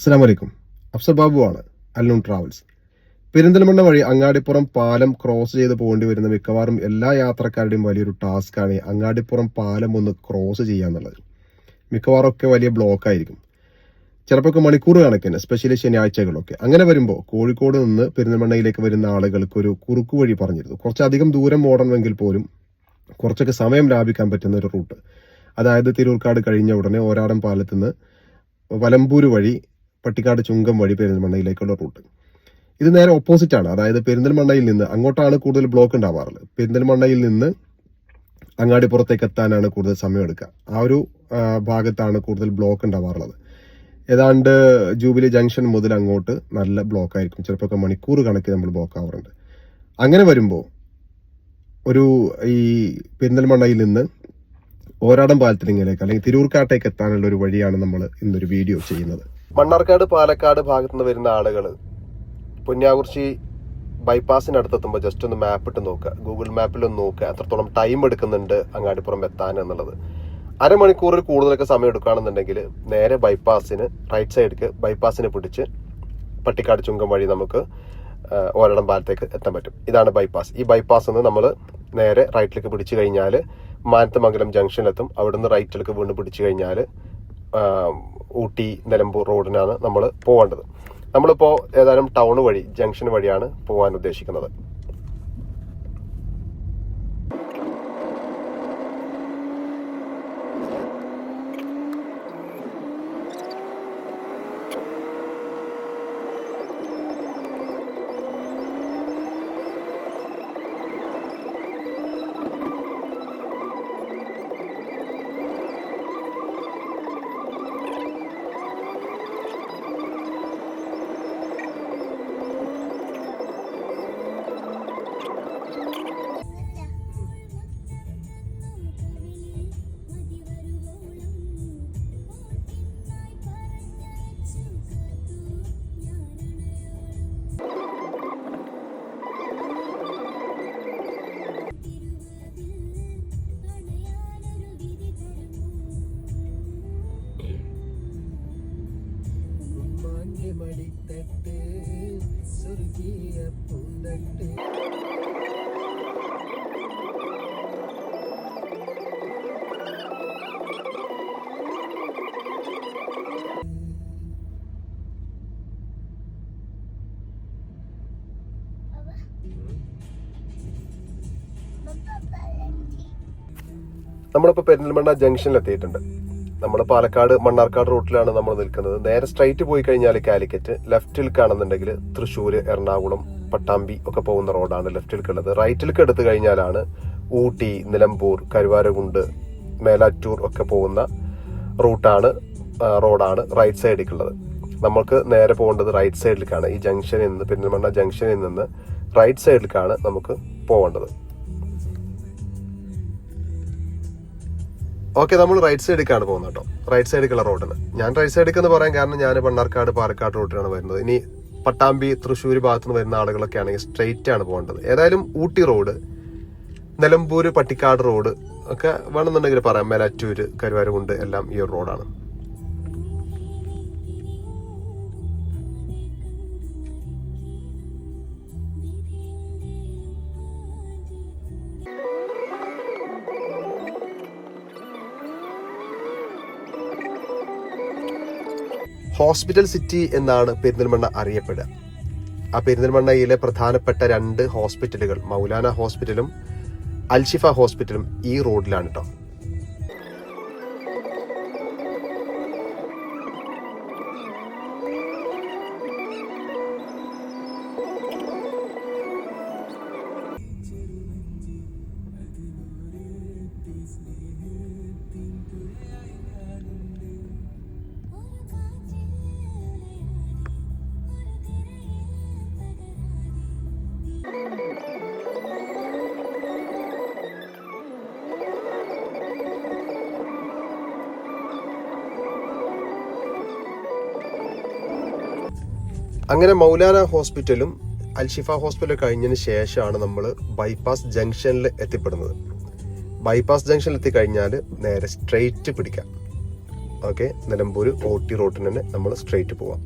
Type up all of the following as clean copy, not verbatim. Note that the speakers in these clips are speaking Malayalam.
അസ്സലാമു അലൈക്കും. അഫ്സൽ ബാബു ആണ്, അൽനൂൺ ട്രാവൽസ്. പെരിന്തൽമണ്ണ വഴി അങ്ങാടിപ്പുറം പാലം ക്രോസ് ചെയ്ത് പോകേണ്ടി വരുന്ന മിക്കവാറും എല്ലാ യാത്രക്കാരുടെയും വലിയൊരു ടാസ്ക്കാണ് അങ്ങാടിപ്പുറം പാലം ഒന്ന് ക്രോസ് ചെയ്യാന്നുള്ളത്. മിക്കവാറും ഒക്കെ വലിയ ബ്ലോക്ക് ആയിരിക്കും, ചിലപ്പോൾ മണിക്കൂർ കണക്കിന്, എസ്പെഷ്യലി ശനിയാഴ്ചകളൊക്കെ. അങ്ങനെ വരുമ്പോൾ കോഴിക്കോട് നിന്ന് പെരിന്തൽമണ്ണയിലേക്ക് വരുന്ന ആളുകൾക്ക് ഒരു കുറുക്കു വഴി പറഞ്ഞിരുന്നു. കുറച്ചധികം ദൂരം ഓടണമെങ്കിൽ പോലും കുറച്ചൊക്കെ സമയം ലാഭിക്കാൻ പറ്റുന്ന ഒരു റൂട്ട്. അതായത് തിരൂർക്കാട് കഴിഞ്ഞ ഉടനെ ഓരാടം പാലത്ത് നിന്ന് വലമ്പൂര് വഴി പട്ടിക്കാട് ചുങ്കം വഴി പെരിന്തൽമണ്ണയിലേക്കുള്ള റൂട്ട്. ഇത് നേരെ ഓപ്പോസിറ്റ് ആണ്. അതായത് പെരിന്തൽമണ്ണയിൽ നിന്ന് അങ്ങോട്ടാണ് കൂടുതൽ ബ്ലോക്ക് ഉണ്ടാവാറുള്ളത്. പെരിന്തൽമണ്ണയിൽ നിന്ന് അങ്ങാടിപ്പുറത്തേക്ക് എത്താനാണ് കൂടുതൽ സമയം എടുക്കുക. ആ ഒരു ഭാഗത്താണ് കൂടുതൽ ബ്ലോക്ക് ഉണ്ടാവാറുള്ളത്. ഏതാണ്ട് ജൂബിലി ജംഗ്ഷൻ മുതൽ അങ്ങോട്ട് നല്ല ബ്ലോക്ക് ആയിരിക്കും, ചിലപ്പോൾ മണിക്കൂർ കണക്കിന് നമ്മൾ ബ്ലോക്ക് ആവാറുണ്ട്. അങ്ങനെ വരുമ്പോൾ ഈ പെരിന്തൽമണ്ണയിൽ നിന്ന് ഓരാടം പാലത്തിലിങ്ങിലേക്ക് അല്ലെങ്കിൽ തിരൂർക്കാട്ടേക്ക് എത്താനുള്ള ഒരു വഴിയാണ് നമ്മൾ ഇന്നൊരു വീഡിയോ ചെയ്യുന്നത്. മണ്ണാർക്കാട് പാലക്കാട് ഭാഗത്തുനിന്ന് വരുന്ന ആളുകൾ പൊന്നാകുറിച്ചി ബൈപ്പാസിനടുത്തെത്തുമ്പോൾ ജസ്റ്റ് ഒന്ന് മാപ്പ് ഇട്ട് നോക്കുക, ഗൂഗിൾ മാപ്പിലൊന്ന് നോക്കുക എത്രത്തോളം ടൈം എടുക്കുന്നുണ്ട് അങ്ങാടിപ്പുറം എത്താൻ എന്നുള്ളത്. അരമണിക്കൂറിൽ കൂടുതലൊക്കെ സമയം എടുക്കുകയാണെന്നുണ്ടെങ്കിൽ നേരെ ബൈപ്പാസിന് റൈറ്റ് സൈഡിലേക്ക് ബൈപ്പാസിനെ പിടിച്ച് പട്ടിക്കാട് ചുങ്കം വഴി നമുക്ക് ഓരാടം പാലത്തേക്ക് എത്താൻ പറ്റും. ഇതാണ് ബൈപ്പാസ്. ഈ ബൈപ്പാസ് നിന്ന് നമ്മൾ നേരെ റൈറ്റിലേക്ക് പിടിച്ചു കഴിഞ്ഞാൽ മാനത്തമംഗലം ജംഗ്ഷനിലെത്തും. അവിടുന്ന് റൈറ്റിലേക്ക് വീണ്ടും പിടിച്ചു കഴിഞ്ഞാൽ ഊട്ടി നിലമ്പൂർ റോഡിനാണ് നമ്മൾ പോകേണ്ടത്. നമ്മളിപ്പോൾ ഏതായാലും ടൗൺ വഴി ജംഗ്ഷൻ വഴിയാണ് പോകാൻ ഉദ്ദേശിക്കുന്നത്. നമ്മളിപ്പോൾ പെരിന്തൽമണ്ണ ജംഗ്ഷനിൽ എത്തിയിട്ടുണ്ട്. നമ്മൾ പാലക്കാട് മണ്ണാർക്കാട് റൂട്ടിലാണ് നമ്മൾ നിൽക്കുന്നത്. നേരെ സ്ട്രൈറ്റ് പോയി കഴിഞ്ഞാൽ കാലിക്കറ്റ്, ലെഫ്റ്റിലേക്ക് ആണെന്നുണ്ടെങ്കിൽ തൃശ്ശൂർ, എറണാകുളം, പട്ടാമ്പി ഒക്കെ പോകുന്ന റോഡാണ് ലെഫ്റ്റിലേക്കുള്ളത്. റൈറ്റിലേക്ക് എടുത്തു കഴിഞ്ഞാലാണ് ഊട്ടി, നിലമ്പൂർ, കരുവാരകുണ്ട്, മേലാറ്റൂർ ഒക്കെ പോകുന്ന റോഡാണ് റൈറ്റ് സൈഡിലേക്കുള്ളത്. നമുക്ക് നേരെ പോകേണ്ടത് റൈറ്റ് സൈഡിലേക്കാണ്. ഈ ജംഗ്ഷനിൽ നിന്ന്, പെരിന്തൽമണ്ണ ജംഗ്ഷനിൽ നിന്ന് റൈറ്റ് സൈഡിലേക്കാണ് നമുക്ക് പോകേണ്ടത്. ഓക്കെ, നമ്മൾ റൈറ്റ് സൈഡിലേക്കാണ് പോകുന്നത് കേട്ടോ. റൈറ്റ് സൈഡിലേക്കുള്ള റോഡിന് ഞാൻ റൈറ്റ് സൈഡിലേക്ക് എന്ന് പറയാൻ കാരണം ഞാൻ മണ്ണാർക്കാട് പാലക്കാട് റൂട്ടിലാണ് വരുന്നത്. ഇനി പട്ടാമ്പി, തൃശ്ശൂർ ഭാഗത്തുനിന്ന് വരുന്ന ആളുകളൊക്കെ ആണെങ്കിൽ സ്ട്രെയിറ്റ് ആണ് പോകേണ്ടത്. ഏതായാലും ഊട്ടി റോഡ്, നിലമ്പൂർ, പട്ടിക്കാട് റോഡ് ഒക്കെ വേണമെന്നുണ്ടെങ്കിൽ പറയാം. മേലാറ്റൂര്, കരുവാരകുണ്ട് എല്ലാം ഈ ഒരു റോഡാണ്. ഹോസ്പിറ്റൽ സിറ്റി എന്നാണ് പെരിന്തൽമണ്ണ അറിയപ്പെടുക. ആ പെരിന്തൽമണ്ണയിലെ പ്രധാനപ്പെട്ട 2 ഹോസ്പിറ്റലുകൾ, മൗലാന ഹോസ്പിറ്റലും അൽഷിഫ ഹോസ്പിറ്റലും ഈ റോഡിലാണ് കേട്ടോ. അങ്ങനെ മൗലാന ഹോസ്പിറ്റലും അൽഷിഫ ഹോസ്പിറ്റലും കഴിഞ്ഞതിന് ശേഷമാണ് നമ്മൾ ബൈപ്പാസ് ജംഗ്ഷനിൽ എത്തിപ്പെടുന്നത്. ബൈപ്പാസ് ജംഗ്ഷനിൽ എത്തിക്കഴിഞ്ഞാൽ നേരെ സ്ട്രെയിറ്റ് പിടിക്കാം. ഓക്കെ, നിലമ്പൂർ OT റോഡിന് തന്നെ നമ്മൾ സ്ട്രെയിറ്റ് പോവാം.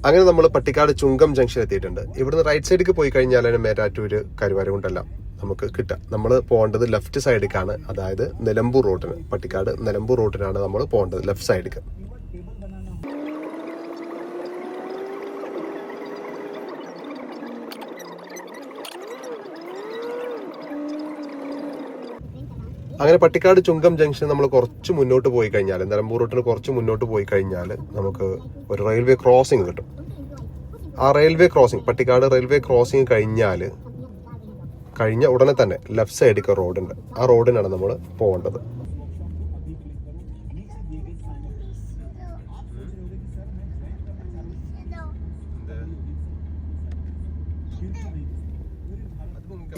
അങ്ങനെ നമ്മൾ പട്ടിക്കാട് ചുങ്കം ജംഗ്ഷൻ എത്തിയിട്ടുണ്ട്. ഇവിടുന്ന് റൈറ്റ് സൈഡിലേക്ക് പോയി കഴിഞ്ഞാൽ മേരാറ്റൂര് കരുവാരകുണ്ടെല്ലാം നമുക്ക് കിട്ടാം. നമ്മൾ പോകേണ്ടത് ലെഫ്റ്റ് സൈഡിലേക്കാണ്, അതായത് നിലമ്പൂർ റോഡിന്, പട്ടിക്കാട് നിലമ്പൂർ റോഡിനാണ് നമ്മൾ പോകേണ്ടത്, ലെഫ്റ്റ് സൈഡിലേക്ക്. അങ്ങനെ പട്ടിക്കാട് ചുങ്കം ജംഗ്ഷൻ നമ്മൾ കുറച്ച് മുന്നോട്ട് പോയി കഴിഞ്ഞാൽ, നിലമ്പൂർ റൂട്ടിന് കുറച്ച് മുന്നോട്ട് പോയി കഴിഞ്ഞാൽ നമുക്ക് ഒരു റെയിൽവേ ക്രോസിംഗ് കിട്ടും. ആ railway crossing, Pattikkad railway crossing കഴിഞ്ഞ ഉടനെ തന്നെ ലെഫ്റ്റ് സൈഡിലേക്ക് റോഡുണ്ട്. ആ റോഡിനാണ് നമ്മൾ പോകേണ്ടത്.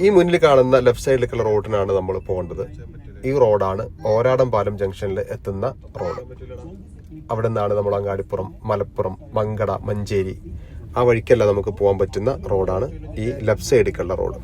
ഈ മുന്നിൽ കാണുന്ന ലെഫ്റ്റ് സൈഡിലേക്കുള്ള റോഡിനാണ് നമ്മൾ പോകേണ്ടത്. ഈ റോഡാണ് ഓരാടംപാലം ജംഗ്ഷനിൽ എത്തുന്ന റോഡ്. അവിടെ നിന്നാണ് നമ്മൾ അങ്ങാടിപ്പുറം, മലപ്പുറം, മങ്കട, മഞ്ചേരി ആ വഴിക്കല്ല നമുക്ക് പോകാൻ പറ്റുന്ന റോഡാണ് ഈ ലെഫ്റ്റ് സൈഡിലേക്കുള്ള റോഡ്.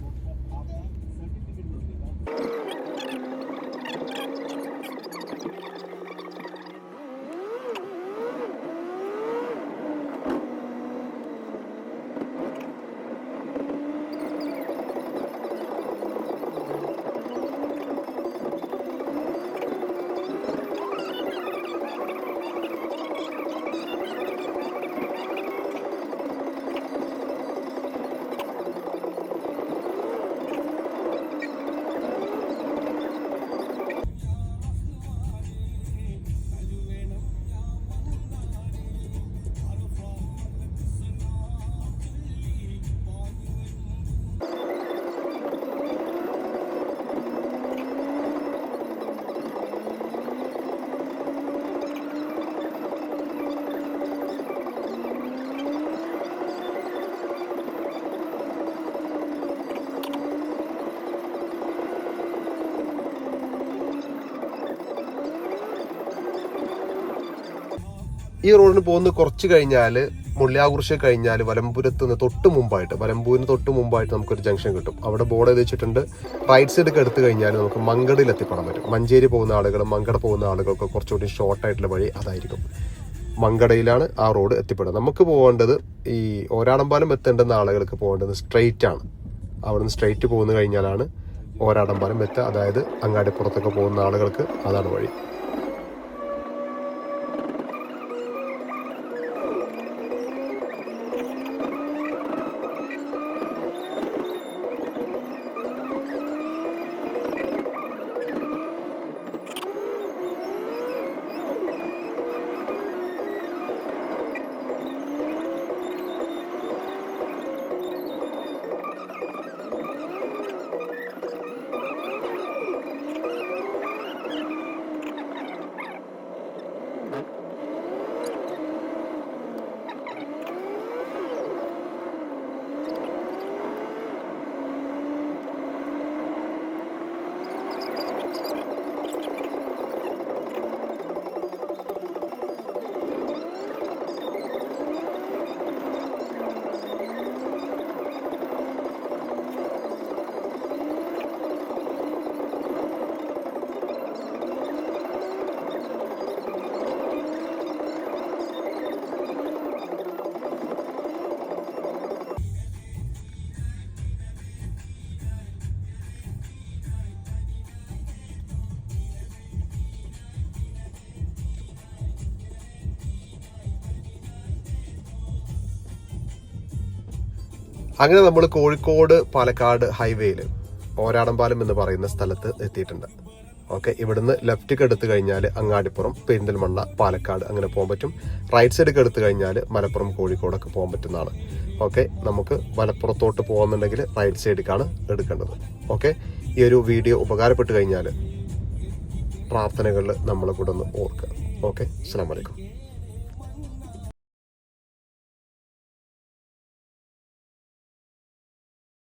ഈ റോഡിന് പോകുന്ന കുറച്ച് കഴിഞ്ഞാൽ, മുള്ളിയാകുറിശ്ശി കഴിഞ്ഞാൽ വലമ്പൂരത്ത് നിന്ന് വലമ്പൂരിന് തൊട്ട് മുമ്പായിട്ട് നമുക്കൊരു ജംഗ്ഷൻ കിട്ടും. അവിടെ ബോർഡ് എഴുതി വെച്ചിട്ടുണ്ട്. റൈറ്റ് സൈഡൊക്കെ എടുത്തു കഴിഞ്ഞാൽ നമുക്ക് മങ്കടയിൽ എത്തിപ്പെടാൻ പറ്റും. മഞ്ചേരി പോകുന്ന ആളുകളും മങ്കട പോകുന്ന ആളുകൾക്ക് കുറച്ചുകൂടി ഷോർട്ടായിട്ടുള്ള വഴി അതായിരിക്കും. മങ്കടയിലാണ് ആ റോഡ് എത്തിപ്പെടുക. നമുക്ക് പോകേണ്ടത് ഈ ഓരാടംപാലം എത്തേണ്ടുന്ന ആളുകൾക്ക് പോകേണ്ടത് സ്ട്രെയിറ്റ് ആണ്. അവിടുന്ന് സ്ട്രെയിറ്റ് പോകുന്ന കഴിഞ്ഞാലാണ് ഓരാടംപാലം എത്തുക. അതായത് അങ്ങാടിപ്പുറത്തൊക്കെ പോകുന്ന ആളുകൾക്ക് അതാണ് വഴി. അങ്ങനെ നമ്മൾ കോഴിക്കോട് പാലക്കാട് ഹൈവേയിൽ ഓരാടംപാലം എന്ന് പറയുന്ന സ്ഥലത്ത് എത്തിയിട്ടുണ്ട്. ഓക്കെ, ഇവിടുന്ന് ലെഫ്റ്റ് എടുത്തു കഴിഞ്ഞാൽ അങ്ങാടിപ്പുറം, പെരിന്തൽമണ്ണ, പാലക്കാട് അങ്ങനെ പോകാൻ പറ്റും. റൈറ്റ് സൈഡ് എടുത്തു കഴിഞ്ഞാൽ മലപ്പുറം, കോഴിക്കോടൊക്കെ പോകാൻ പറ്റുന്നതാണ്. ഓക്കെ, നമുക്ക് മലപ്പുറത്തോട്ട് പോകുന്നുണ്ടെങ്കിൽ റൈറ്റ് സൈഡിലേക്കാണ് എടുക്കേണ്ടത്. ഓക്കെ, ഈ ഒരു വീഡിയോ ഉപകാരപ്പെട്ട് കഴിഞ്ഞാൽ പ്രാർത്ഥനകളിൽ നമ്മളെ കൂടെ ഒന്ന് ഓർക്കുക. ഓക്കെ, അസ്സലാമു അലൈക്കും.